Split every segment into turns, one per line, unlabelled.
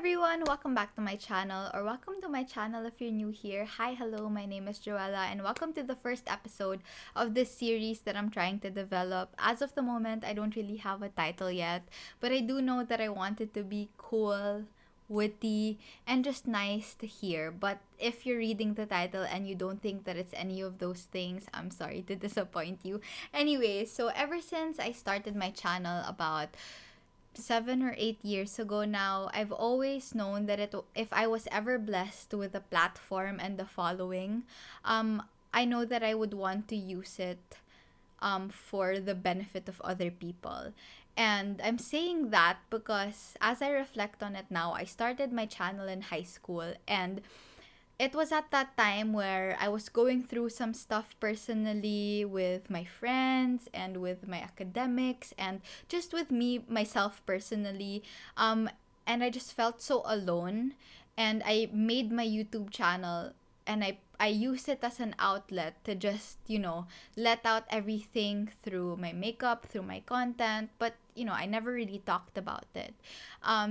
everyone, welcome back to my channel, or welcome to my channel if you're new here. Hi, hello, my name is Joella, and welcome to the first episode of this series that I'm trying to develop. As of the moment, I don't really have a title yet, but I do know that I want it to be cool, witty, and just nice to hear. But if you're reading the title and you don't think that it's any of those things, I'm sorry to disappoint you. Anyway, so ever since I started my channel about 7 or 8 years ago now, I've always known that if I was ever blessed with a platform and the following, I know that I would want to use it for the benefit of other people. And I'm saying that because as I reflect on it now, I started my channel in high school, and it was at that time where I was going through some stuff personally with my friends and with my academics and just with me myself personally. And I just felt so alone, and I made my YouTube channel, and I used it as an outlet to just, let out everything through my makeup, through my content, but I never really talked about it.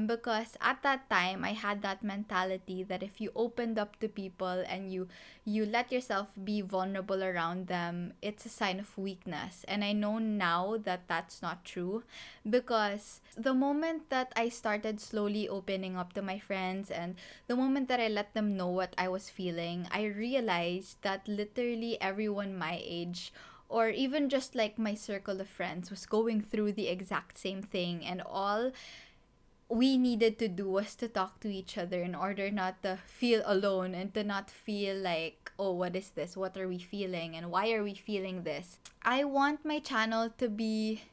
Because at that time I had that mentality that if you opened up to people and you let yourself be vulnerable around them, it's a sign of weakness. And I know now that that's not true, because the moment that I started slowly opening up to my friends, and the moment that I let them know what I was feeling, I realized that literally everyone my age, or even just like my circle of friends, was going through the exact same thing, and all we needed to do was to talk to each other in order not to feel alone and to not feel like, oh, what is this? What are we feeling? And why are we feeling this? I want my channel to be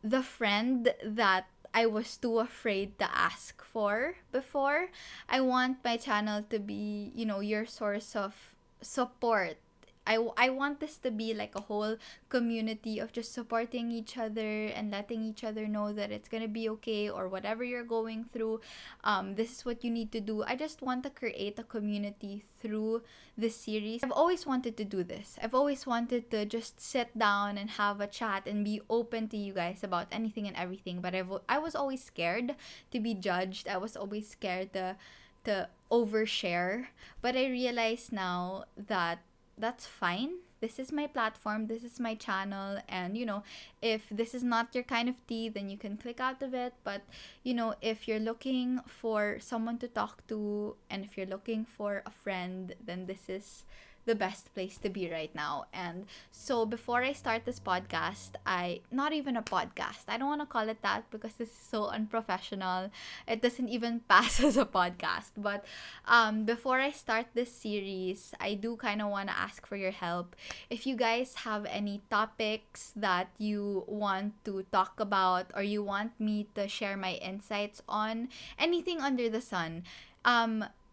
the friend that I was too afraid to ask for before. I want my channel to be, your source of support. I want this to be like a whole community of just supporting each other and letting each other know that it's gonna be okay, or whatever you're going through, this is what you need to do. I just want to create a community through this series. I've always wanted to do this. I've always wanted to just sit down and have a chat and be open to you guys about anything and everything, but I was always scared to be judged. I was always scared to overshare. But I realize now that that's fine. This is my platform, this is my channel, and if this is not your kind of tea, then you can click out of it. But if you're looking for someone to talk to, and if you're looking for a friend, then this is the best place to be right now. And so before I start this podcast, not even a podcast, I don't want to call it that because this is so unprofessional. It doesn't even pass as a podcast. But before I start this series, I do kind of want to ask for your help. If you guys have any topics that you want to talk about, or you want me to share my insights on, anything under the sun,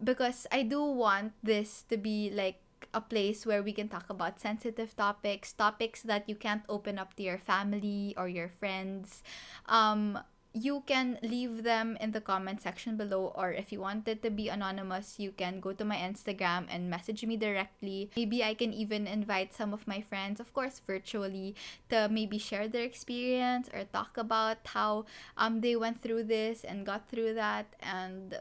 because I do want this to be like a place where we can talk about sensitive topics that you can't open up to your family or your friends. You can leave them in the comment section below, or if you wanted to be anonymous, you can go to my Instagram and message me directly. Maybe I can even invite some of my friends, of course virtually, to maybe share their experience or talk about how they went through this and got through that. And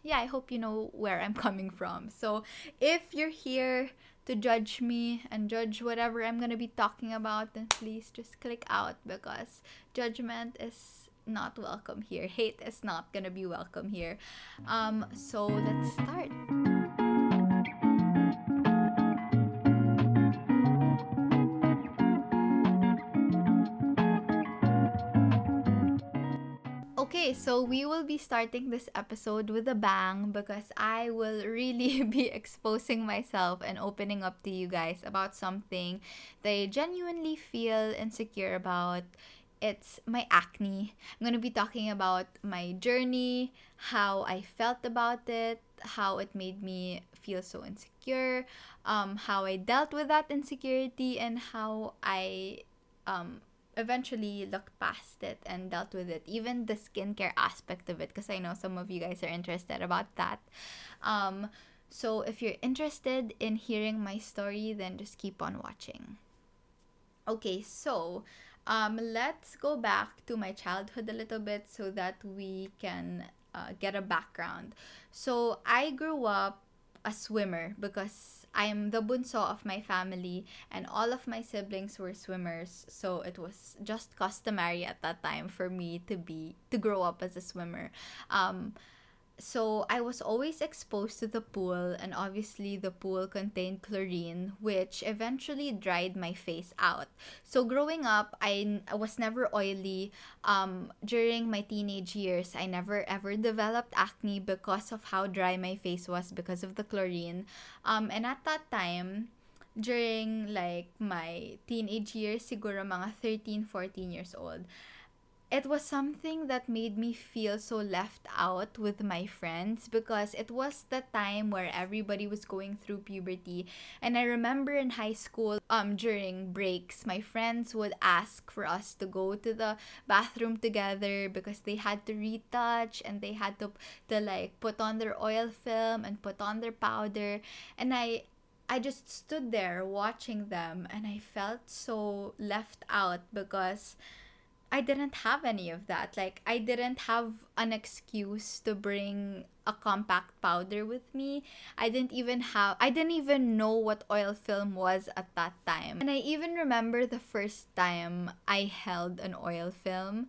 yeah, I hope you know where I'm coming from. So if you're here to judge me and judge whatever I'm gonna be talking about, then please just click out, because judgment is not welcome here. Hate is not gonna be welcome here. So let's start. Okay, so we will be starting this episode with a bang, because I will really be exposing myself and opening up to you guys about something that I genuinely feel insecure about. It's my acne. I'm going to be talking about my journey, how I felt about it, how it made me feel so insecure, how I dealt with that insecurity, and how I eventually looked past it and dealt with it, even the skincare aspect of it, because I know some of you guys are interested about that. So if you're interested in hearing my story, then just keep on watching. Okay, so let's go back to my childhood a little bit so that we can get a background. So I grew up a swimmer because I'm the bunso of my family and all of my siblings were swimmers. So it was just customary at that time for me to grow up as a swimmer. Um, so I was always exposed to the pool, and obviously the pool contained chlorine, which eventually dried my face out. So growing up, I was never oily. During my teenage years, I never ever developed acne because of how dry my face was because of the chlorine. And at that time, during like my teenage years, siguro mga 13, 14 years old, it was something that made me feel so left out with my friends because it was the time where everybody was going through puberty. And I remember in high school, during breaks, my friends would ask for us to go to the bathroom together because they had to retouch and they had to like put on their oil film and put on their powder. And I just stood there watching them and I felt so left out because I didn't have any of that. Like, I didn't have an excuse to bring a compact powder with me. I didn't even know what oil film was at that time. And I even remember the first time I held an oil film.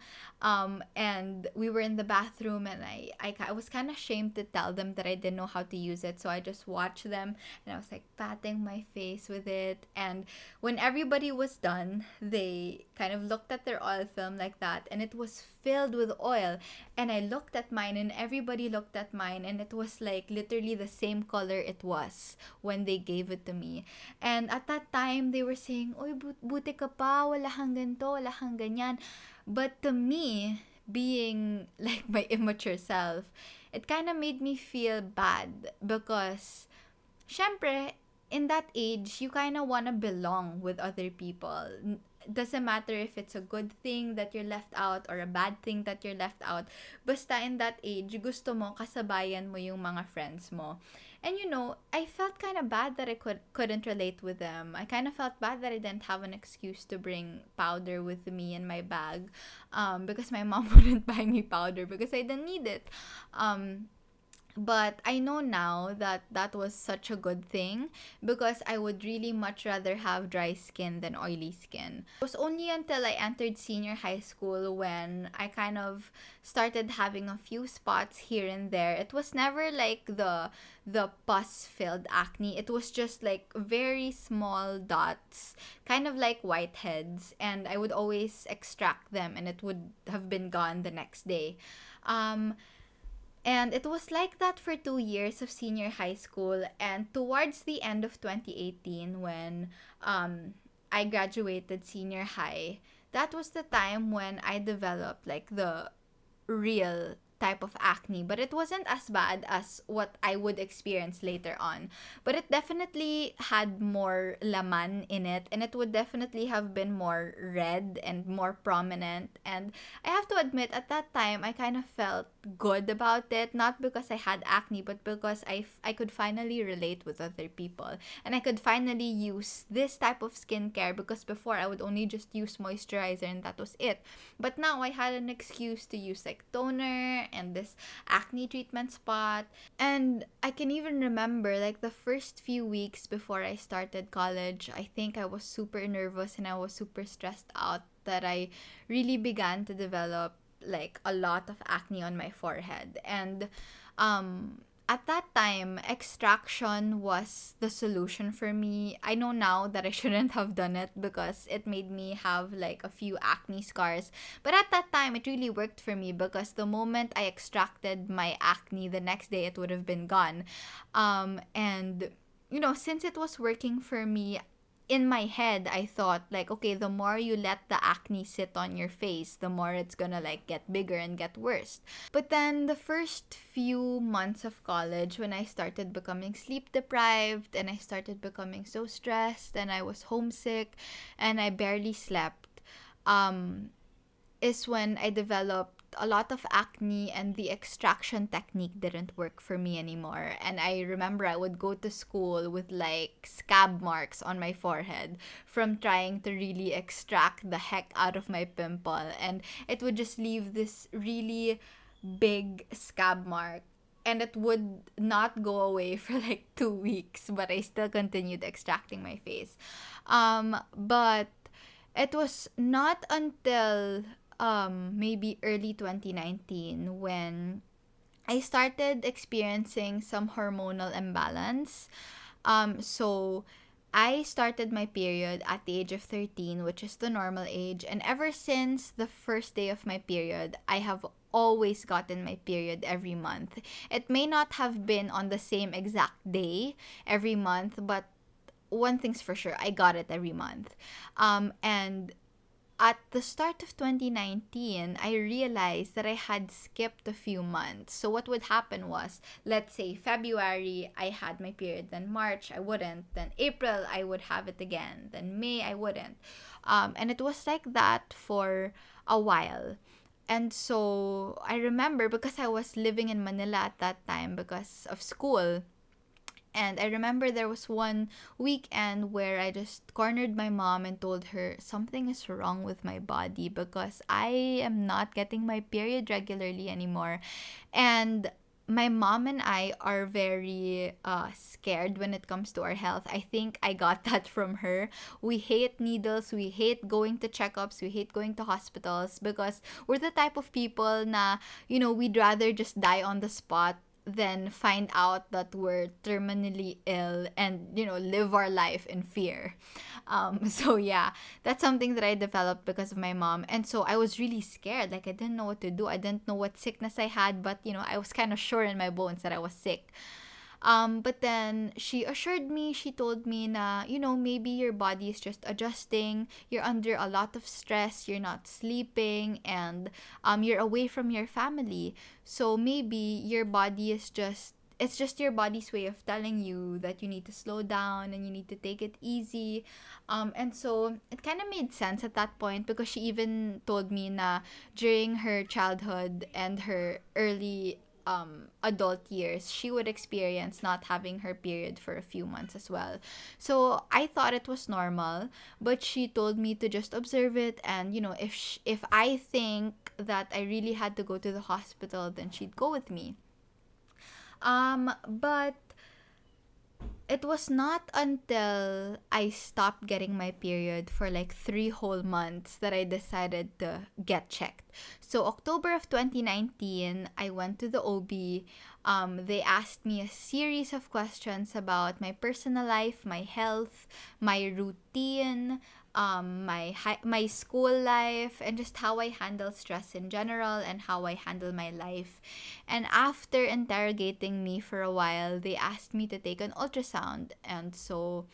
And we were in the bathroom and I was kind of ashamed to tell them that I didn't know how to use it. So I just watched them and I was like patting my face with it. And when everybody was done, they kind of looked at their oil film like that and it was filled with oil. And I looked at mine and everybody looked at mine and it was like literally the same color it was when they gave it to me. And at that time, they were saying, "Oy, buti ka pa, wala kang ganito, wala kang ganyan." But to me, being like my immature self, it kind of made me feel bad because syempre, in that age, you kind of want to belong with other people. Doesn't matter if it's a good thing that you're left out or a bad thing that you're left out. Basta in that age, gusto mo kasabayan mo yung mga friends mo. And you know, I felt kind of bad that I couldn't relate with them. I kind of felt bad that I didn't have an excuse to bring powder with me in my bag, because my mom wouldn't buy me powder because I didn't need it. But I know now that that was such a good thing because I would really much rather have dry skin than oily skin. It was only until I entered senior high school when I kind of started having a few spots here and there. It was never like the pus-filled acne. It was just like very small dots, kind of like whiteheads, and I would always extract them and it would have been gone the next day. Um and it was like that for 2 years of senior high school. And towards the end of 2018, when I graduated senior high, that was the time when I developed like the real type of acne, but it wasn't as bad as what I would experience later on. But it definitely had more laman in it, and it would definitely have been more red and more prominent. And I have to admit, at that time, I kind of felt good about it, not because I had acne, but because I could finally relate with other people. And I could finally use this type of skincare because before I would only just use moisturizer and that was it. But now I had an excuse to use like toner and this acne treatment spot. And I can even remember like the first few weeks before I started college, I think I was super nervous and I was super stressed out that I really began to develop like a lot of acne on my forehead. And at that time, extraction was the solution for me. I know now that I shouldn't have done it because it made me have like a few acne scars. But at that time, it really worked for me because the moment I extracted my acne, the next day it would have been gone. And, you know, since it was working for me, in my head, I thought like, okay, the more you let the acne sit on your face, the more it's gonna like get bigger and get worse. But then the first few months of college, when I started becoming sleep deprived and I started becoming so stressed and I was homesick and I barely slept, is when I developed a lot of acne and the extraction technique didn't work for me anymore. And I remember I would go to school with like scab marks on my forehead from trying to really extract the heck out of my pimple. And it would just leave this really big scab mark. And it would not go away for like 2 weeks, but I still continued extracting my face. But it was not until maybe early 2019 when I started experiencing some hormonal imbalance. So I started my period at the age of 13, which is the normal age. And ever since the first day of my period, I have always gotten my period every month. It may not have been on the same exact day every month, but one thing's for sure, I got it every month. And at the start of 2019, I realized that I had skipped a few months. So what would happen was, let's say February, I had my period, then March, I wouldn't, then April, I would have it again, then May, I wouldn't. And it was like that for a while. And so I remember because I was living in Manila at that time because of school. And I remember there was one weekend where I just cornered my mom and told her something is wrong with my body because I am not getting my period regularly anymore. And my mom and I are very scared when it comes to our health. I think I got that from her. We hate needles, we hate going to checkups, we hate going to hospitals because we're the type of people na, we'd rather just die on the spot than find out that we're terminally ill and live our life in fear. So yeah, that's something that I developed because of my mom. And so I was really scared. Like, I didn't know what to do. I didn't know what sickness I had, but I was kind of sure in my bones that I was sick. But then she assured me, she told me na, maybe your body is just adjusting, you're under a lot of stress, you're not sleeping, and you're away from your family. So maybe your body is just, it's just your body's way of telling you that you need to slow down and you need to take it easy. And so it kind of made sense at that point because she even told me na during her childhood and her early adult years, she would experience not having her period for a few months as well. So I thought it was normal, but she told me to just observe it, and if I think that I really had to go to the hospital, then she'd go with me. But it was not until I stopped getting my period for like 3 whole months that I decided to get checked. So October of 2019, I went to the OB. They asked me a series of questions about my personal life, my health, my routine, my school life, and just how I handle stress in general and how I handle my life. And after interrogating me for a while, they asked me to take an ultrasound. And so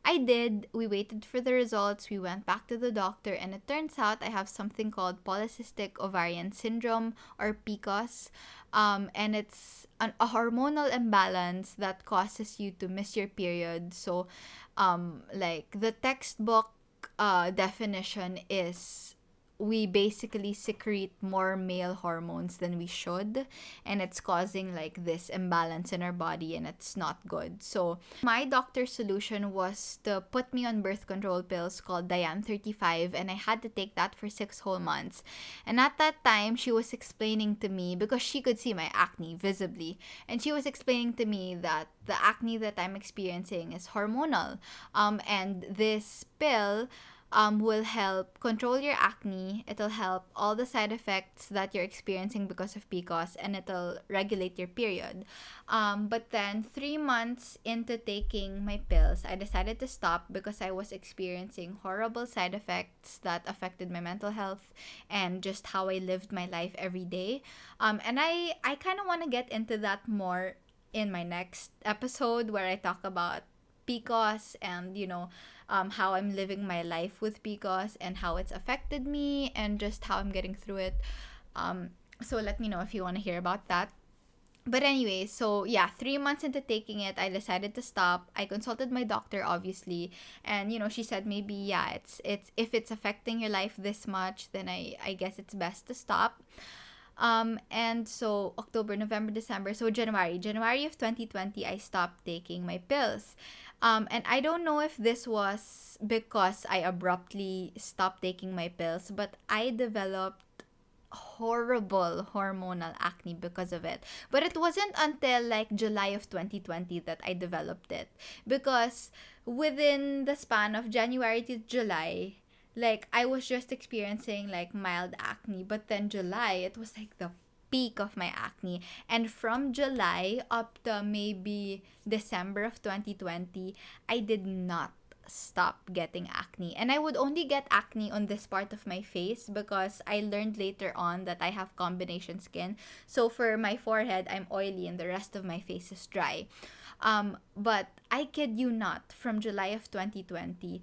I did. We waited for the results. We went back to the doctor, and it turns out I have something called polycystic ovarian syndrome, or PCOS. And it's a hormonal imbalance that causes you to miss your period. So, like the textbook definition is we basically secrete more male hormones than we should, and it's causing like this imbalance in our body, and it's not good. So my doctor's solution was to put me on birth control pills called Diane 35, and I had to take that for 6 whole months. And at that time, she was explaining to me, because she could see my acne visibly, and she was explaining to me that the acne that I'm experiencing is hormonal, and this pill will help control your acne. It'll help all the side effects that you're experiencing because of PCOS, and it'll regulate your period. But then 3 months into taking my pills, I decided to stop because I was experiencing horrible side effects that affected my mental health and just how I lived my life every day. And I kind of want to get into that more in my next episode, where I talk about PCOS and how I'm living my life with PCOS and how it's affected me and just how I'm getting through it. So let me know if you want to hear about that. But anyway, so yeah, 3 months into taking it, I decided to stop. I consulted my doctor, obviously, and she said maybe yeah, it's if it's affecting your life this much, then I guess it's best to stop. And so October, November, December, so January of 2020, I stopped taking my pills. And I don't know if this was because I abruptly stopped taking my pills, but I developed horrible hormonal acne because of it. But it wasn't until like July of 2020 that I developed it, because within the span of January to July, like I was just experiencing like mild acne, but then July it was like the peak of my acne, and from July up to maybe December of 2020 I did not stop getting acne. And I would only get acne on this part of my face because I learned later on that I have combination skin. So for my forehead, I'm oily and the rest of my face is dry. But I kid you not, from July of 2020,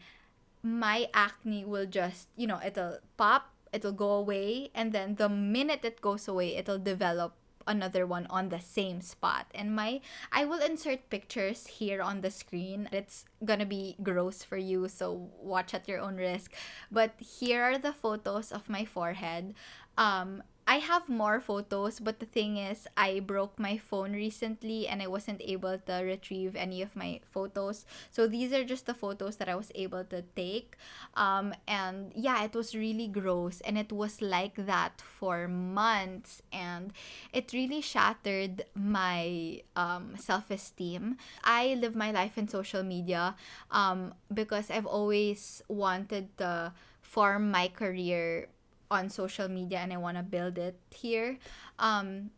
my acne will just, it'll pop, it'll go away, and then the minute it goes away, it'll develop another one on the same spot. And I will insert pictures here on the screen. It's gonna be gross for you, so watch at your own risk. But here are the photos of my forehead. I have more photos, but the thing is, I broke my phone recently and I wasn't able to retrieve any of my photos. So these are just the photos that I was able to take. And yeah, it was really gross, and it was like that for months, and it really shattered my self esteem. I live my life in social media because I've always wanted to form my career on social media, and I want to build it here. And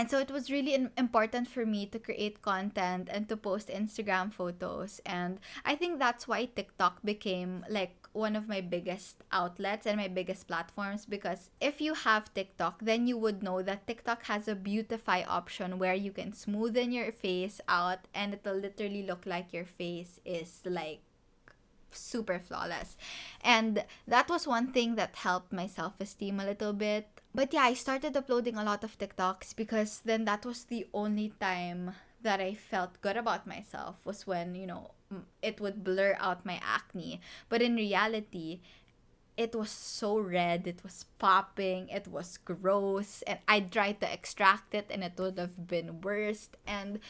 so it was really important for me to create content and to post Instagram photos. And I think that's why TikTok became like one of my biggest outlets and my biggest platforms, because if you have TikTok, then you would know that TikTok has a beautify option where you can smoothen your face out and it'll literally look like your face is like super flawless. And that was one thing that helped my self-esteem a little bit. But yeah, I started uploading a lot of TikToks because then that was the only time that I felt good about myself, was when, it would blur out my acne. But in reality, it was so red, it was popping, it was gross, and I tried to extract it and it would have been worse. And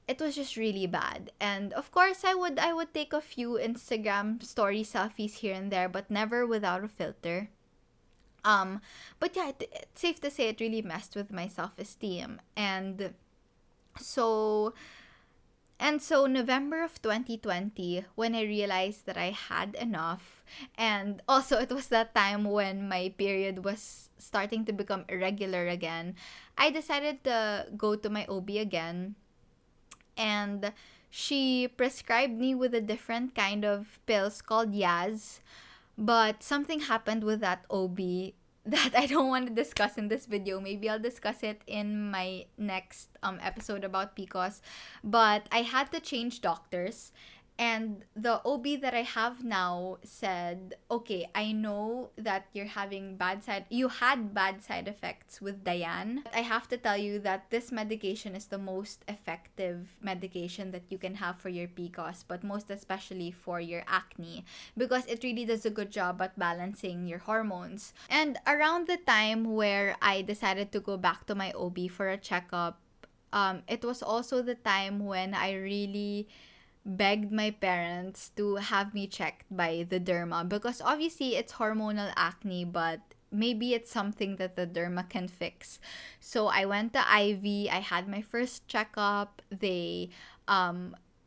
it was just really bad. And of course, I would take a few Instagram story selfies here and there, but never without a filter. But yeah, it's safe to say it really messed with my self-esteem. So so November of 2020, when I realized that I had enough, and also it was that time when my period was starting to become irregular again, I decided to go to my OB again, and she prescribed me with a different kind of pills called Yaz. But something happened with that OB that I don't want to discuss in this video. Maybe I'll discuss it in my next episode about PCOS. But I had to change doctors, and the OB that I have now said, "Okay, I know that you had bad side effects with Diane. But I have to tell you that this medication is the most effective medication that you can have for your PCOS, but most especially for your acne, because it really does a good job at balancing your hormones." And around the time where I decided to go back to my OB for a checkup, it was also the time when I really begged my parents to have me checked by the derma, because obviously it's hormonal acne, but maybe it's something that the derma can fix. So I went to IV, I had my first checkup, they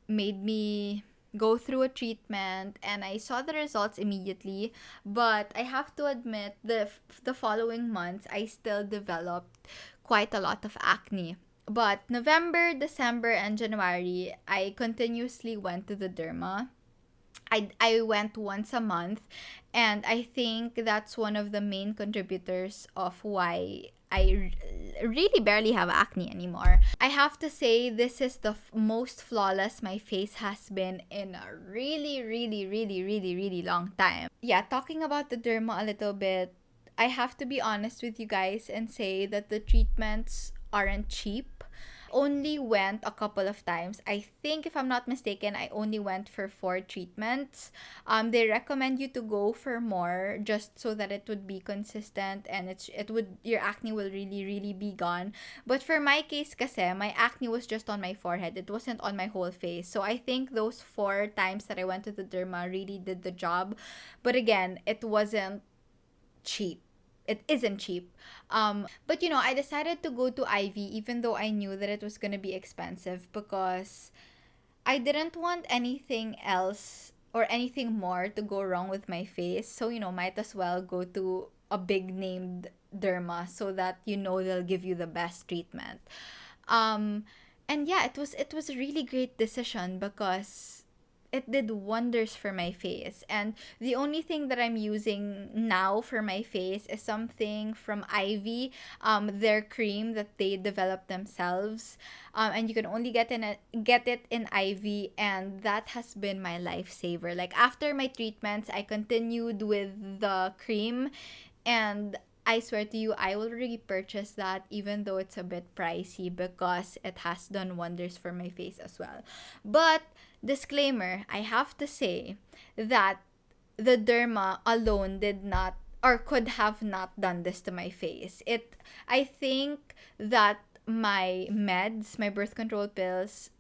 made me go through a treatment, and I saw the results immediately. But I have to admit, the following months I still developed quite a lot of acne. But November, December, and January, I continuously went to the derma. I went once a month, and I think that's one of the main contributors of why really barely have acne anymore. I have to say, this is the most flawless my face has been in a really, really, really, really, really long time. Yeah, talking about the derma a little bit, I have to be honest with you guys and say that the treatments aren't cheap. Only went a couple of times. I think, if I'm not mistaken, I only went for 4 treatments. They recommend you to go for more, just so that it would be consistent, and your acne will really, really be gone. But for my case kasi, my acne was just on my forehead. It wasn't on my whole face. So I think those 4 times that I went to the derma really did the job. But again, it wasn't cheap. it isn't cheap. But you know, I decided to go to IV even though I knew that it was gonna be expensive, because I didn't want anything else or anything more to go wrong with my face. So, you know, might as well go to a big named derma so that you know they'll give you the best treatment. Um and yeah, it was a really great decision because it did wonders for my face. And the only thing that I'm using now for my face is something from Ivy, their cream that they developed themselves. And you can only get it in Ivy, and that has been my lifesaver. Like after my treatments, I continued with the cream, and I swear to you, I will repurchase that even though it's a bit pricey, because it has done wonders for my face as well. But disclaimer, I have to say that the derma alone did not or could have not done this to my face. I think that my meds, my birth control pills,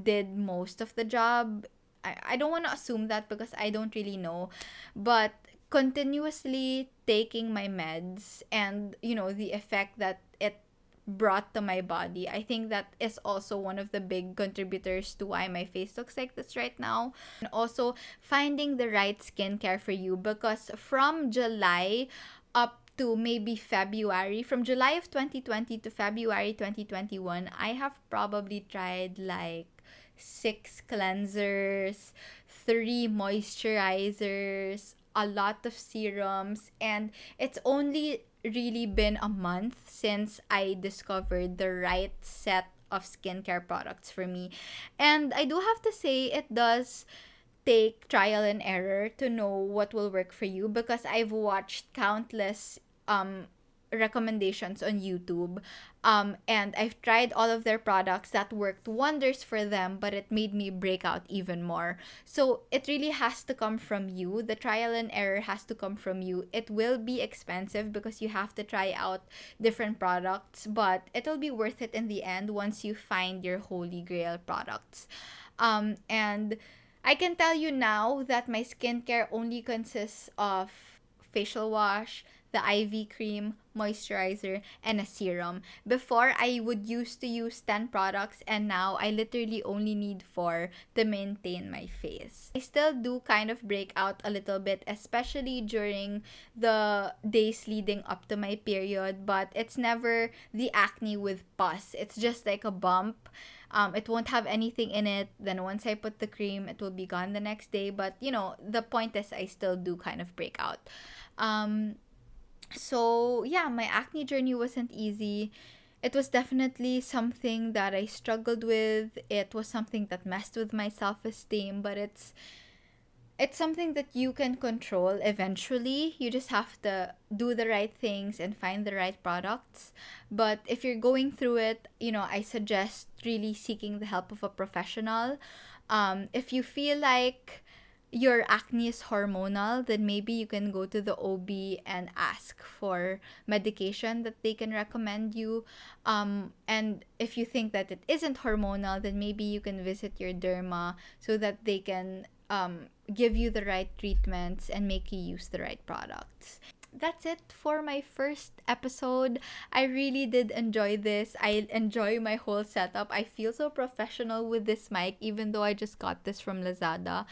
did most of the job. I don't want to assume that because I don't really know, but continuously taking my meds and you know the effect that it brought to my body, I think that is also one of the big contributors to why my face looks like this right now. And also finding the right skincare for you, because from July up to maybe February, from July of 2020 to February 2021, I have probably tried like 6 cleansers, 3 moisturizers, a lot of serums, and it's only really been a month since I discovered the right set of skincare products for me. And I do have to say, it does take trial and error to know what will work for you, because I've watched countless recommendations on YouTube. And I've tried all of their products that worked wonders for them, but it made me break out even more. So it really has to come from you. The trial and error has to come from you. It will be expensive because you have to try out different products, but it'll be worth it in the end once you find your holy grail products. And I can tell you now that my skincare only consists of facial wash, the IV cream, moisturizer, and a serum. Before, I would used to use 10 products, and now I literally only need 4 to maintain my face. I still do kind of break out a little bit, especially during the days leading up to my period, but it's never the acne with pus. It's just like a bump. It won't have anything in it. Then once I put the cream, it will be gone the next day. But you know, the point is I still do kind of break out. So yeah, my acne journey wasn't easy. It was definitely something that I struggled with. It was something that messed with my self-esteem, but it's something that you can control eventually. You just have to do the right things and find the right products. But if you're going through it, you know, I suggest really seeking the help of a professional. If you feel like your acne is hormonal, then maybe you can go to the OB and ask for medication that they can recommend you. And if you think that it isn't hormonal, then maybe you can visit your derma so that they can give you the right treatments and make you use the right products. That's it for my first episode. I really did enjoy this. I enjoy my whole setup. I feel so professional with this mic, even though I just got this from Lazada.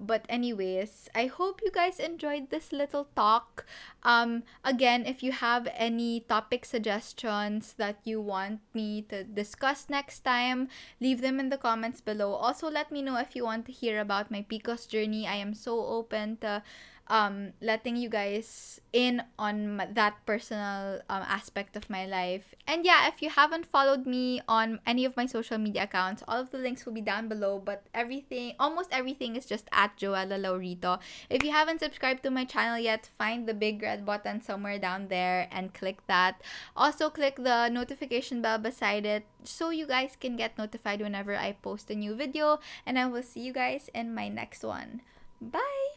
But anyways, I hope you guys enjoyed this little talk. Again, if you have any topic suggestions that you want me to discuss next time, leave them in the comments below. Also, let me know if you want to hear about my PCOS journey. I am so open to letting you guys in on that personal aspect of my life. And yeah, if you haven't followed me on any of my social media accounts, all of the links will be down below, but almost everything is just at Joella Laurito. If you haven't subscribed to my channel yet, find the big red button somewhere down there and click that. Also click the notification bell beside it so you guys can get notified whenever I post a new video, and I will see you guys in my next one. Bye!